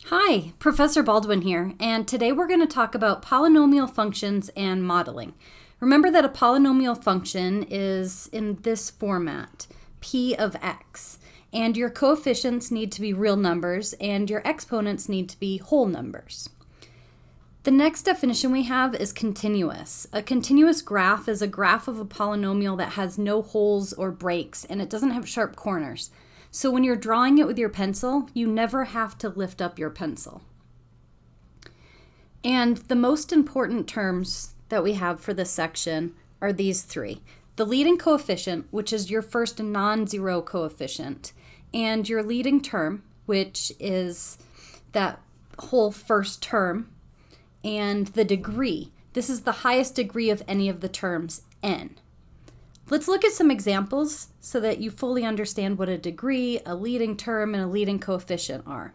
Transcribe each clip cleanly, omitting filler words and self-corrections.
Hi, Professor Baldwin here, and today we're going to talk about polynomial functions and modeling. Remember that a polynomial function is in this format, p of x, and your coefficients need to be real numbers and your exponents need to be whole numbers. The next definition we have is continuous. A continuous graph is a graph of a polynomial that has no holes or breaks and it doesn't have sharp corners. So when you're drawing it with your pencil, you never have to lift up your pencil. And the most important terms that we have for this section are these three. The leading coefficient, which is your first non-zero coefficient, and your leading term, which is that whole first term, and the degree. This is the highest degree of any of the terms, n. Let's look at some examples so that you fully understand what a degree, a leading term, and a leading coefficient are.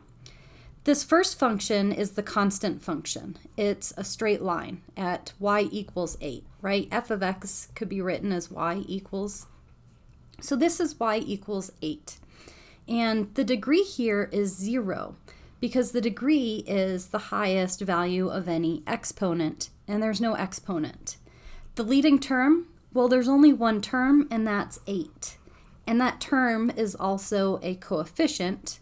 This first function is the constant function. It's a straight line at y equals 8, right? F of x could be written as y equals. So this is y equals 8. And the degree here is 0 because the degree is the highest value of any exponent, and there's no exponent. The leading term, well, there's only one term, and that's 8. And that term is also a coefficient,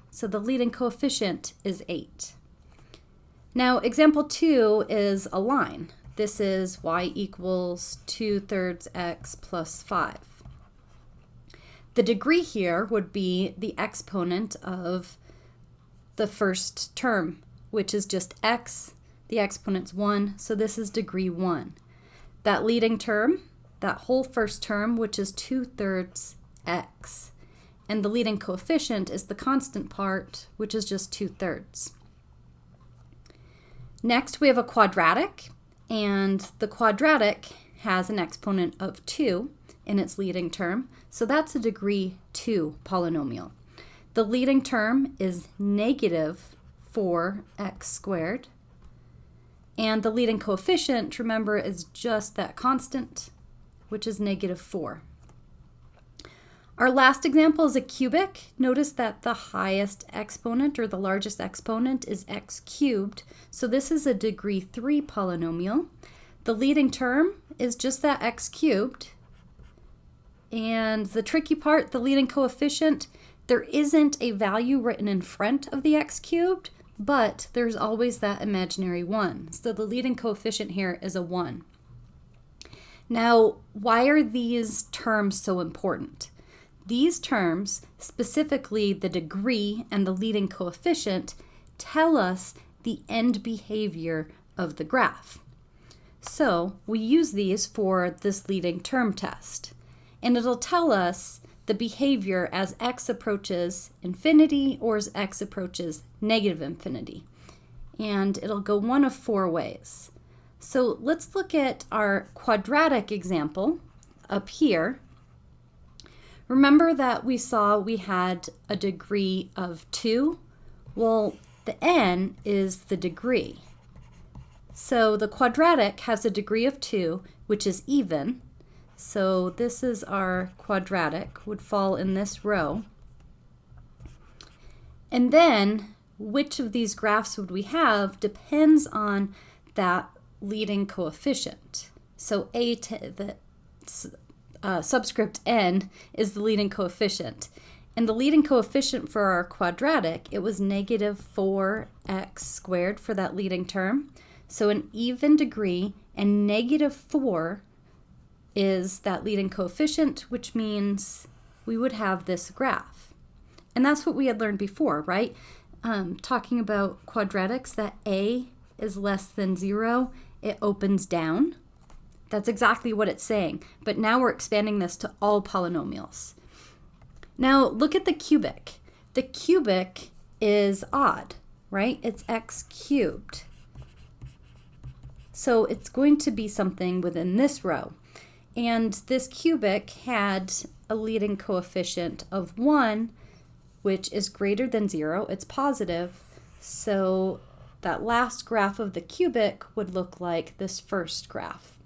so the leading coefficient is 8. Now, example 2 is a line. This is y equals 2/3 x plus 5. The degree here would be the exponent of the first term, which is just x. The exponent's 1, so this is degree 1. That leading term, that whole first term, which is 2/3 x. And the leading coefficient is the constant part, which is just 2/3. Next, we have a quadratic, and the quadratic has an exponent of 2 in its leading term, so that's a degree 2 polynomial. The leading term is negative 4x squared. And the leading coefficient, remember, is just that constant, which is negative 4. Our last example is a cubic. Notice that the highest exponent, or the largest exponent, is x cubed. So this is a degree 3 polynomial. The leading term is just that x cubed. And the tricky part, the leading coefficient, there isn't a value written in front of the x cubed, but there's always that imaginary 1. So the leading coefficient here is a 1. Now, why are these terms so important? These terms, specifically the degree and the leading coefficient, tell us the end behavior of the graph. So we use these for this leading term test. And it'll tell us the behavior as x approaches infinity or as x approaches negative infinity. And it'll go one of 4 ways. So let's look at our quadratic example up here. Remember that we saw we had a degree of 2? Well, the n is the degree. So the quadratic has a degree of 2, which is even. So this is our quadratic, would fall in this row. And then which of these graphs would we have depends on that leading coefficient. So subscript n is the leading coefficient. And the leading coefficient for our quadratic, it was negative 4x squared for that leading term. So an even degree, and negative 4 is that leading coefficient, which means we would have this graph. And that's what we had learned before, right? Talking about quadratics, that a is less than 0, it opens down. That's exactly what it's saying. But now we're expanding this to all polynomials. Now look at the cubic. The cubic is odd, right? It's x cubed. So it's going to be something within this row. And this cubic had a leading coefficient of 1, which is greater than 0. It's positive. So that last graph of the cubic would look like this first graph.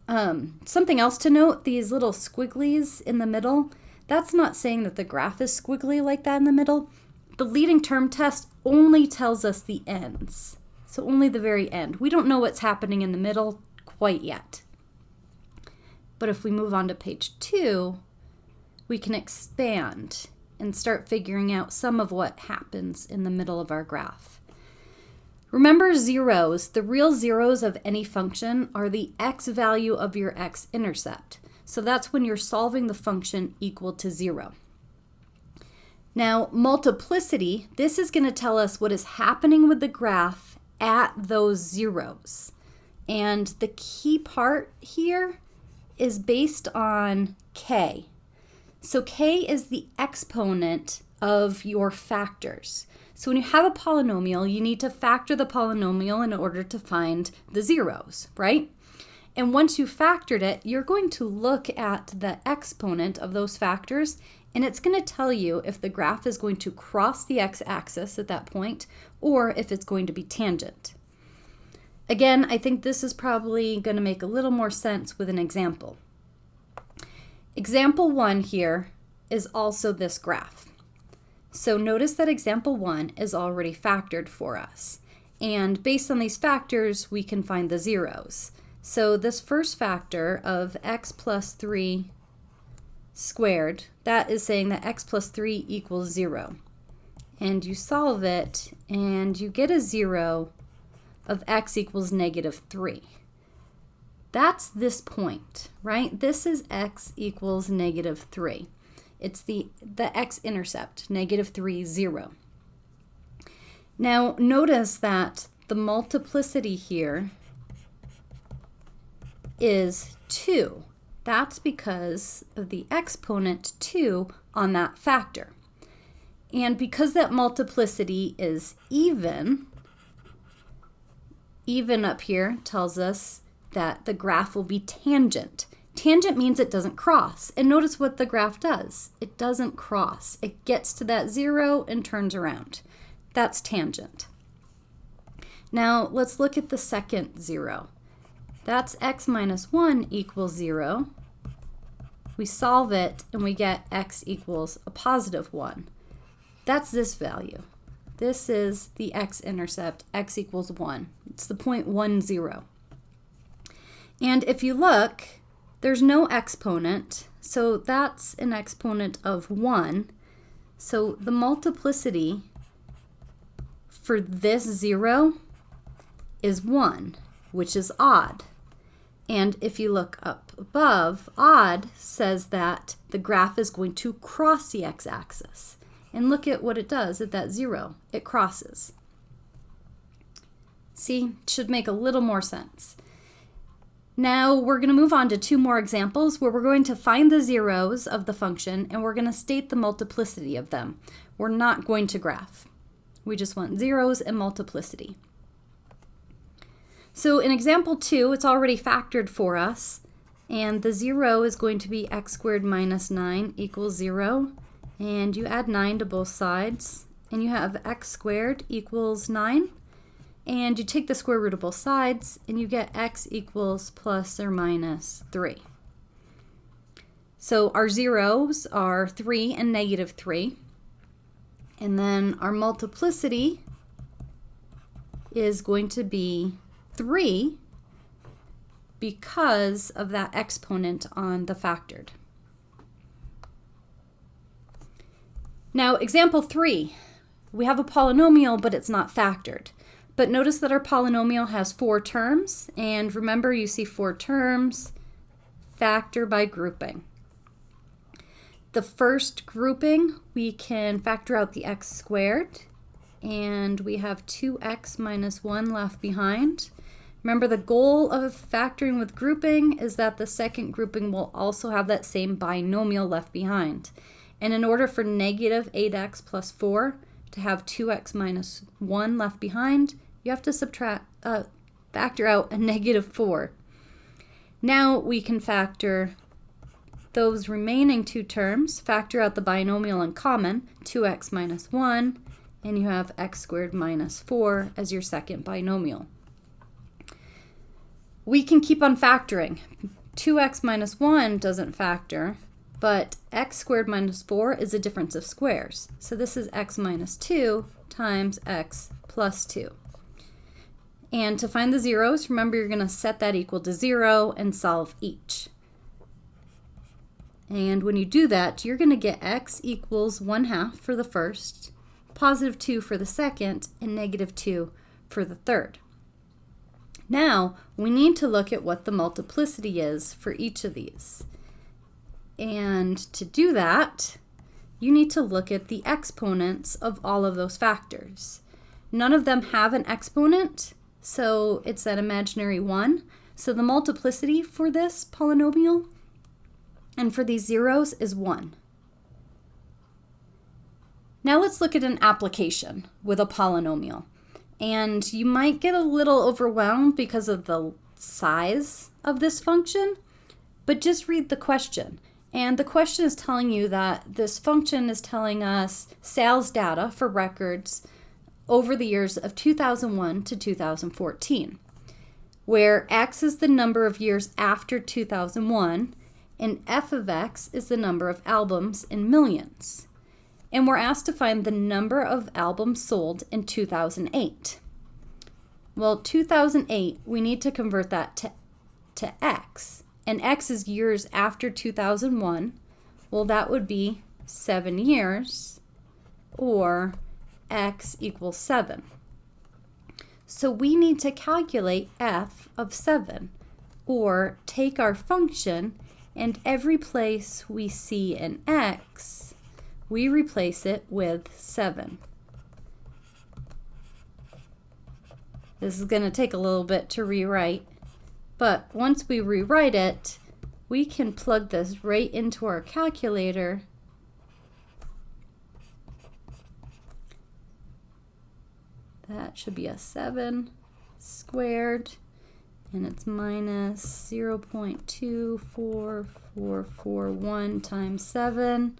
Something else to note, these little squigglies in the middle, that's not saying that the graph is squiggly like that in the middle. The leading term test only tells us the ends, so only the very end. We don't know what's happening in the middle quite yet. But if we move on to page 2, we can expand and start figuring out some of what happens in the middle of our graph. Remember zeros, the real zeros of any function are the x value of your x-intercept. So that's when you're solving the function equal to 0. Now, multiplicity, this is going to tell us what is happening with the graph at those zeros. And the key part here is based on k. So k is the exponent of your factors. So when you have a polynomial, you need to factor the polynomial in order to find the zeros, right? And once you've factored it, you're going to look at the exponent of those factors, and it's going to tell you if the graph is going to cross the x-axis at that point or if it's going to be tangent. Again, I think this is probably going to make a little more sense with an example. Example 1 here is also this graph. So notice that example 1 is already factored for us. And based on these factors, we can find the zeros. So this first factor of x plus 3 squared, that is saying that x plus 3 equals 0. And you solve it, and you get a 0 of x equals negative 3. That's this point, right? This is x equals negative 3. It's the x-intercept, negative 3, 0. Now, notice that the multiplicity here is 2. That's because of the exponent 2 on that factor. And because that multiplicity is even up here tells us that the graph will be tangent. Tangent means it doesn't cross. And notice what the graph does. It doesn't cross. It gets to that 0 and turns around. That's tangent. Now let's look at the second 0. That's x minus 1 equals 0. We solve it and we get x equals a positive 1. That's this value. This is the x-intercept, x equals 1. It's the point 1, 0. And if you look, there's no exponent, so that's an exponent of 1. So the multiplicity for this 0 is 1, which is odd. And if you look up above, odd says that the graph is going to cross the x-axis. And look at what it does at that 0. It crosses. See, it should make a little more sense. Now we're going to move on to 2 more examples where we're going to find the zeros of the function and we're going to state the multiplicity of them. We're not going to graph. We just want zeros and multiplicity. So in example 2, it's already factored for us, and the 0 is going to be x squared minus 9 equals 0, and you add 9 to both sides, and you have x squared equals 9. And you take the square root of both sides, and you get x equals plus or minus 3. So our zeros are 3 and negative 3. And then our multiplicity is going to be 3 because of that exponent on the factored. Now, example 3. We have a polynomial, but it's not factored. But notice that our polynomial has 4 terms, and remember you see 4 terms, factor by grouping. The first grouping, we can factor out the x squared, and we have 2x minus 1 left behind. Remember, the goal of factoring with grouping is that the second grouping will also have that same binomial left behind. And in order for negative 8x plus 4 to have 2x minus 1 left behind, you have to factor out a negative 4. Now we can factor those remaining 2 terms, factor out the binomial in common, 2x minus 1, and you have x squared minus 4 as your second binomial. We can keep on factoring. 2x minus 1 doesn't factor, but x squared minus 4 is a difference of squares. So this is x minus 2 times x plus 2. And to find the zeros, remember you're going to set that equal to 0 and solve each. And when you do that, you're going to get x equals 1/2 for the first, positive 2 for the second, and negative 2 for the third. Now, we need to look at what the multiplicity is for each of these. And to do that, you need to look at the exponents of all of those factors. None of them have an exponent, so it's that imaginary 1. So the multiplicity for this polynomial and for these zeros is 1. Now let's look at an application with a polynomial. And you might get a little overwhelmed because of the size of this function, but just read the question. And the question is telling you that this function is telling us sales data for records over the years of 2001 to 2014, where x is the number of years after 2001, and f of x is the number of albums in millions. And we're asked to find the number of albums sold in 2008. Well, 2008, we need to convert that to x. And x is years after 2001. Well, that would be 7 years, or x equals 7. So we need to calculate f of 7, or take our function, and every place we see an x, we replace it with 7. This is going to take a little bit to rewrite, but once we rewrite it, we can plug this right into our calculator. That should be a 7 squared, and it's minus 0.24441 times 7.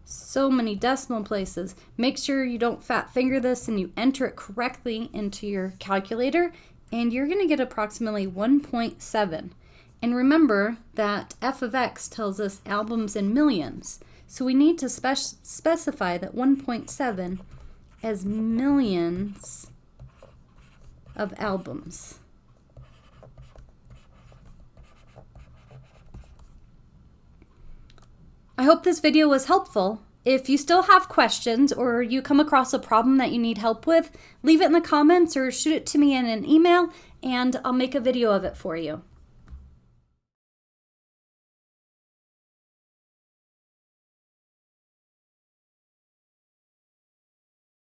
So many decimal places. Make sure you don't fat finger this and you enter it correctly into your calculator, and you're going to get approximately 1.7. And remember that f of x tells us albums in millions, so we need to specify that 1.7 as millions of albums. I hope this video was helpful. If you still have questions or you come across a problem that you need help with, leave it in the comments or shoot it to me in an email and I'll make a video of it for you.